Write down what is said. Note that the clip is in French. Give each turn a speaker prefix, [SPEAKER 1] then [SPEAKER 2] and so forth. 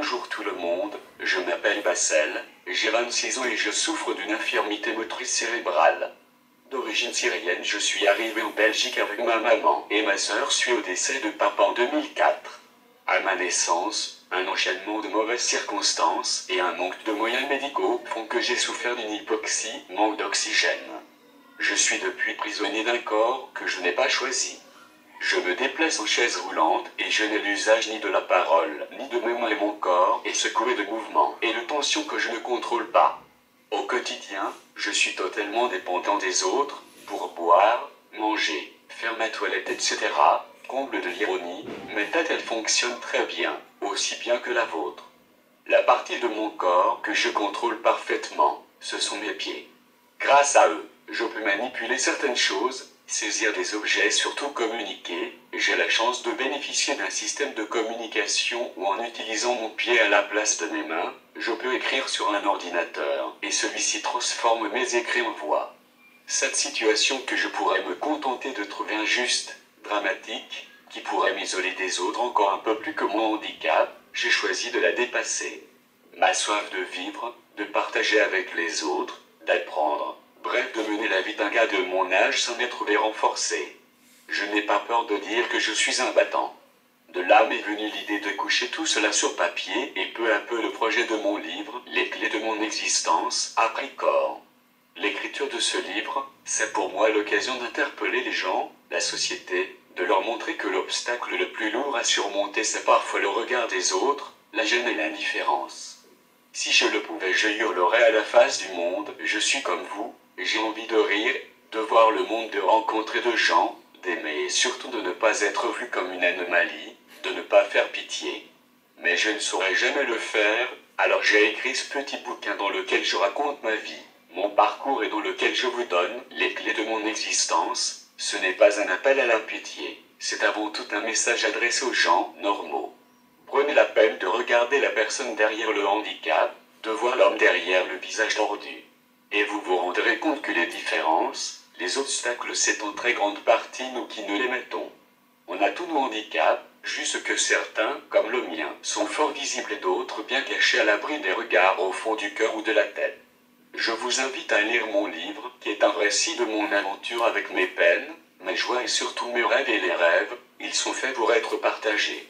[SPEAKER 1] Bonjour tout le monde, je m'appelle Bassel, j'ai 26 ans et je souffre d'une infirmité motrice cérébrale. D'origine syrienne, je suis arrivé en Belgique avec ma maman et ma sœur suite au décès de papa en 2004. À ma naissance, un enchaînement de mauvaises circonstances et un manque de moyens médicaux font que j'ai souffert d'une hypoxie, manque d'oxygène. Je suis depuis prisonnier d'un corps que je n'ai pas choisi. Je me déplace en chaise roulante et je n'ai l'usage ni de la parole, ni de mes mains et mon corps est secoué de mouvements et de tensions que je ne contrôle pas. Au quotidien, je suis totalement dépendant des autres, pour boire, manger, faire ma toilette, etc. Comble de l'ironie, mes têtes elles fonctionnent très bien, aussi bien que la vôtre. La partie de mon corps que je contrôle parfaitement, ce sont mes pieds. Grâce à eux, je peux manipuler certaines choses, saisir des objets, surtout communiquer. J'ai la chance de bénéficier d'un système de communication où en utilisant mon pied à la place de mes mains, je peux écrire sur un ordinateur et celui-ci transforme mes écrits en voix. Cette situation que je pourrais me contenter de trouver injuste, dramatique, qui pourrait m'isoler des autres encore un peu plus que mon handicap, j'ai choisi de la dépasser. Ma soif de vivre, de partager avec les autres, d'apprendre, bref de mener la vie d'un gars de mon âge sans être renforcé. Je n'ai pas peur de dire que je suis un battant. De là m'est venue l'idée de coucher tout cela sur papier et peu à peu le projet de mon livre, Les clés de mon existence, a pris corps. L'écriture de ce livre, c'est pour moi l'occasion d'interpeller les gens, la société, de leur montrer que l'obstacle le plus lourd à surmonter c'est parfois le regard des autres, la gêne et l'indifférence. Si je le pouvais, je hurlerais à la face du monde, je suis comme vous, j'ai envie de rire, de voir le monde, de rencontrer de gens, d'aimer et surtout de ne pas être vu comme une anomalie, de ne pas faire pitié. Mais je ne saurais jamais le faire, alors j'ai écrit ce petit bouquin dans lequel je raconte ma vie, mon parcours et dans lequel je vous donne les clés de mon existence. Ce n'est pas un appel à la pitié, c'est avant tout un message adressé aux gens normaux. Prenez la peine de regarder la personne derrière le handicap, de voir l'homme derrière le visage tordu. Et vous vous rendrez compte que les différences, les obstacles, c'est en très grande partie nous qui ne les mettons. On a tous nos handicaps, juste que certains, comme le mien, sont fort visibles et d'autres bien cachés à l'abri des regards au fond du cœur ou de la tête. Je vous invite à lire mon livre, qui est un récit de mon aventure avec mes peines, mes joies et surtout mes rêves, et les rêves, ils sont faits pour être partagés.